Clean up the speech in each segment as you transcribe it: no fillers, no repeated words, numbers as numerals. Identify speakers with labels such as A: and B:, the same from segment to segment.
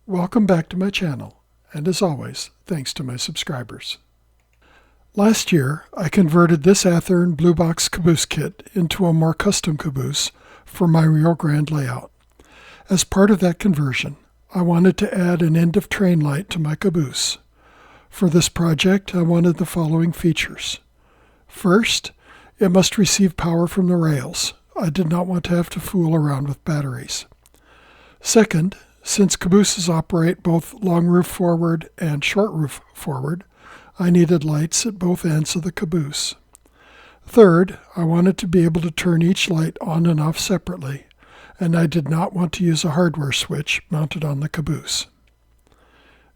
A: welcome back to my channel, and as always, thanks to my subscribers. Last year, I converted this Athearn Blue Box Caboose kit into a more custom caboose for my Rio Grande layout. As part of that conversion, I wanted to add an end-of-train light to my caboose. For this project, I wanted the following features. First, it must receive power from the rails. I did not want to have to fool around with batteries. Second, since cabooses operate both long roof forward and short roof forward, I needed lights at both ends of the caboose. Third, I wanted to be able to turn each light on and off separately, and I did not want to use a hardware switch mounted on the caboose.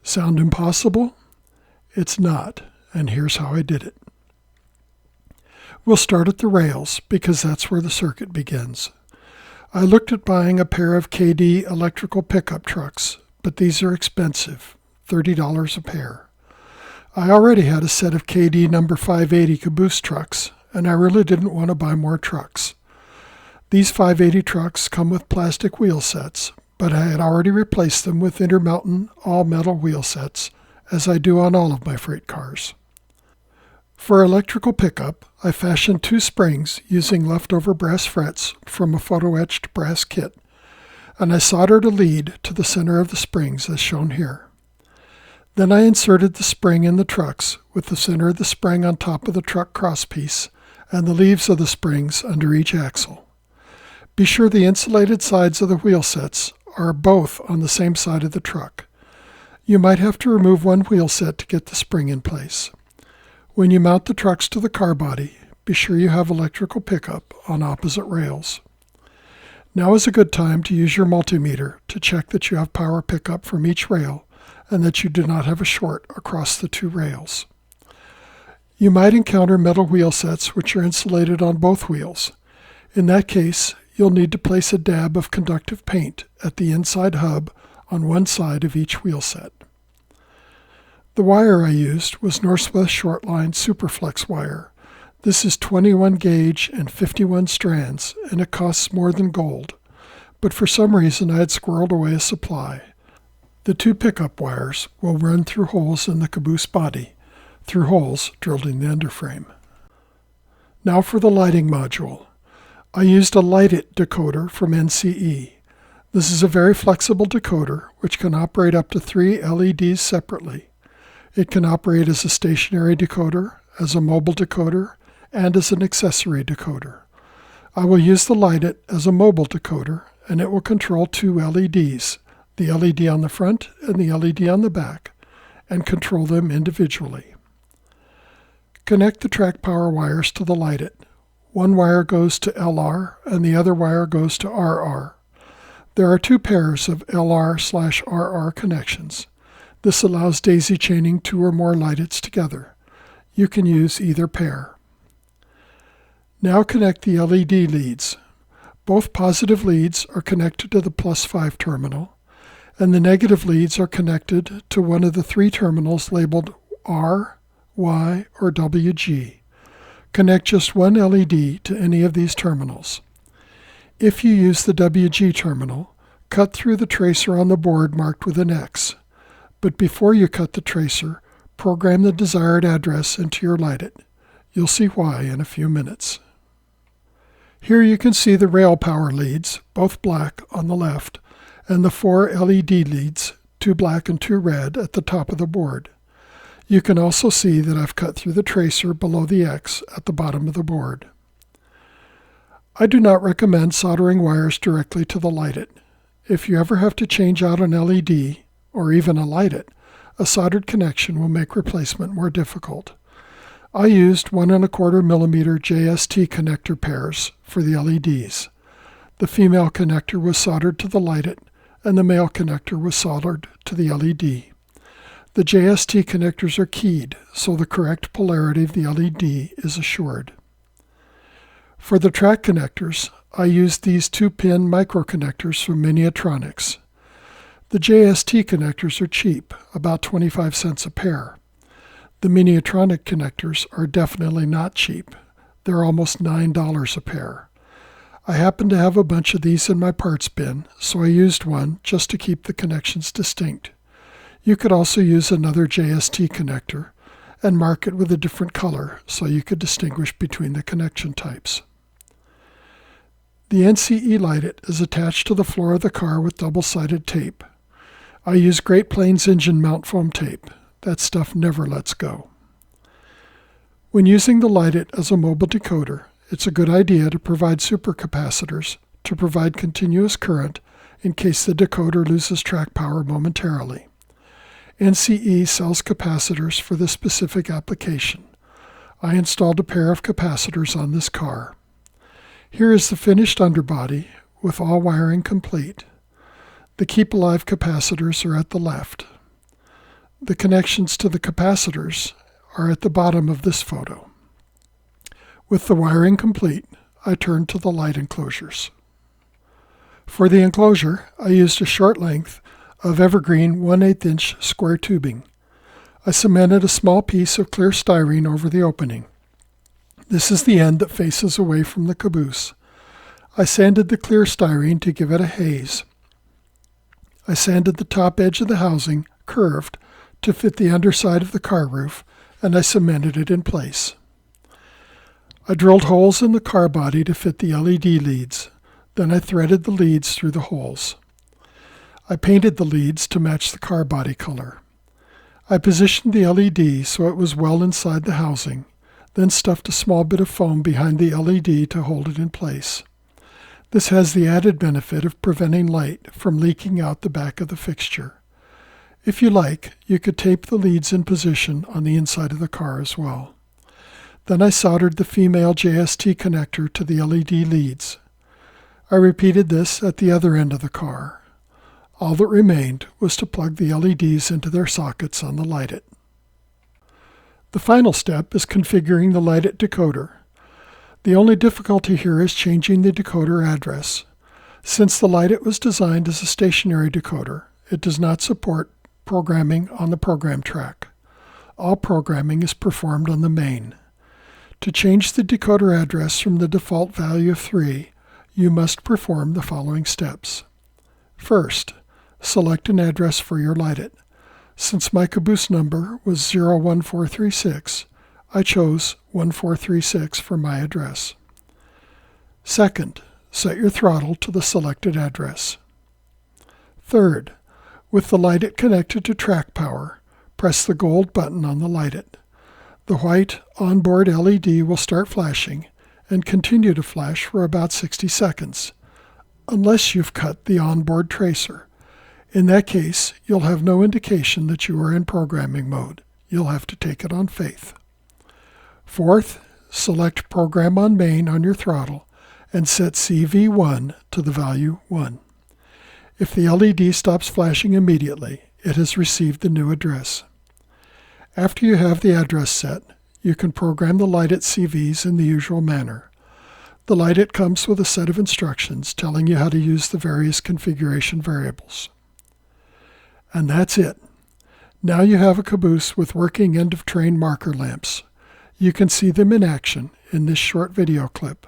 A: Sound impossible? It's not, and here's how I did it. We'll start at the rails, because that's where the circuit begins. I looked at buying a pair of KD electrical pickup trucks, but these are expensive, $30 a pair. I already had a set of KD number 580 caboose trucks, and I really didn't want to buy more trucks. These 580 trucks come with plastic wheel sets, but I had already replaced them with Intermountain all-metal wheel sets, as I do on all of my freight cars. For electrical pickup, I fashioned two springs using leftover brass frets from a photo-etched brass kit, and I soldered a lead to the center of the springs as shown here. Then I inserted the spring in the trucks with the center of the spring on top of the truck crosspiece and the leaves of the springs under each axle. Be sure the insulated sides of the wheel sets are both on the same side of the truck. You might have to remove one wheel set to get the spring in place. When you mount the trucks to the car body, be sure you have electrical pickup on opposite rails. Now is a good time to use your multimeter to check that you have power pickup from each rail and that you do not have a short across the two rails. You might encounter metal wheel sets which are insulated on both wheels. In that case, you'll need to place a dab of conductive paint at the inside hub on one side of each wheel set. The wire I used was Northwest Shortline Super-Flex wire. This is 21 gauge and 51 strands, and it costs more than gold. But for some reason I had squirreled away a supply. The two pickup wires will run through holes in the caboose body, through holes drilled in the underframe. Now for the lighting module. I used a Light It decoder from NCE. This is a very flexible decoder which can operate up to 3 LEDs separately. It can operate as a stationary decoder, as a mobile decoder, and as an accessory decoder. I will use the Light It as a mobile decoder, and it will control two LEDs, the LED on the front and the LED on the back, and control them individually. Connect the track power wires to the Light It. One wire goes to LR and the other wire goes to RR. There are two pairs of LR/RR connections. This allows daisy chaining two or more Light Its together. You can use either pair. Now connect the LED leads. Both positive leads are connected to the +5 terminal, and the negative leads are connected to one of the three terminals labeled R, Y, or WG. Connect just one LED to any of these terminals. If you use the WG terminal, cut through the tracer on the board marked with an X. But before you cut the tracer, program the desired address into your Light It. You'll see why in a few minutes. Here you can see the rail power leads, both black on the left, and the 4 LED leads, 2 black and 2 red, at the top of the board. You can also see that I've cut through the tracer below the X at the bottom of the board. I do not recommend soldering wires directly to the Light It. If you ever have to change out an LED, or even a Light It, a soldered connection will make replacement more difficult. I used 1¼ millimeter JST connector pairs for the LEDs. The female connector was soldered to the Light It, and the male connector was soldered to the LED. The JST connectors are keyed, so the correct polarity of the LED is assured. For the track connectors, I used these 2-pin micro-connectors from Miniatronics. The JST connectors are cheap, about 25 cents a pair. The Miniatronic connectors are definitely not cheap. They're almost $9 a pair. I happen to have a bunch of these in my parts bin, so I used one just to keep the connections distinct. You could also use another JST connector and mark it with a different color so you could distinguish between the connection types. The NCE light is attached to the floor of the car with double-sided tape. I use Great Plains engine mount foam tape. That stuff never lets go. When using the light as a mobile decoder, it's a good idea to provide supercapacitors to provide continuous current in case the decoder loses track power momentarily. NCE sells capacitors for this specific application. I installed a pair of capacitors on this car. Here is the finished underbody with all wiring complete. The Keep Alive capacitors are at the left. The connections to the capacitors are at the bottom of this photo. With the wiring complete, I turned to the light enclosures. For the enclosure, I used a short length of evergreen 1/8 inch square tubing. I cemented a small piece of clear styrene over the opening. This is the end that faces away from the caboose. I sanded the clear styrene to give it a haze. I sanded the top edge of the housing curved to fit the underside of the car roof, and I cemented it in place. I drilled holes in the car body to fit the LED leads. Then I threaded the leads through the holes. I painted the leads to match the car body color. I positioned the LED so it was well inside the housing, then stuffed a small bit of foam behind the LED to hold it in place. This has the added benefit of preventing light from leaking out the back of the fixture. If you like, you could tape the leads in position on the inside of the car as well. Then I soldered the female JST connector to the LED leads. I repeated this at the other end of the car. All that remained was to plug the LEDs into their sockets on the light-it. The final step is configuring the light-it decoder. The only difficulty here is changing the decoder address. Since the light-it was designed as a stationary decoder, it does not support programming on the program track. All programming is performed on the main. To change the decoder address from the default value of 3, you must perform the following steps. First, select an address for your light-it. Since my caboose number was 01436, I chose 1436 for my address. Second, set your throttle to the selected address. Third, with the light-it connected to track power, press the gold button on the light-it. The white onboard LED will start flashing and continue to flash for about 60 seconds, unless you've cut the onboard tracer. In that case, you'll have no indication that you are in programming mode. You'll have to take it on faith. Fourth, select Program on Main on your throttle and set CV1 to the value 1. If the LED stops flashing immediately, it has received the new address. After you have the address set, you can program the light-it CVs in the usual manner. The light-it comes with a set of instructions telling you how to use the various configuration variables. And that's it. Now you have a caboose with working end-of-train marker lamps. You can see them in action in this short video clip.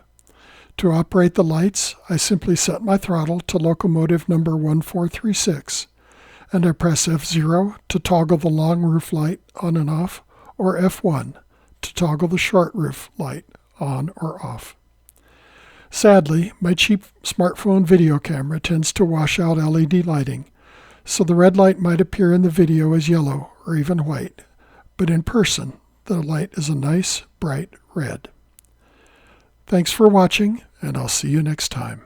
A: To operate the lights, I simply set my throttle to locomotive number 1436, and I press F0 to toggle the long roof light on and off, or F1 to toggle the short roof light on or off. Sadly, my cheap smartphone video camera tends to wash out LED lighting, so the red light might appear in the video as yellow or even white, but in person, the light is a nice, bright red. Thanks for watching, and I'll see you next time.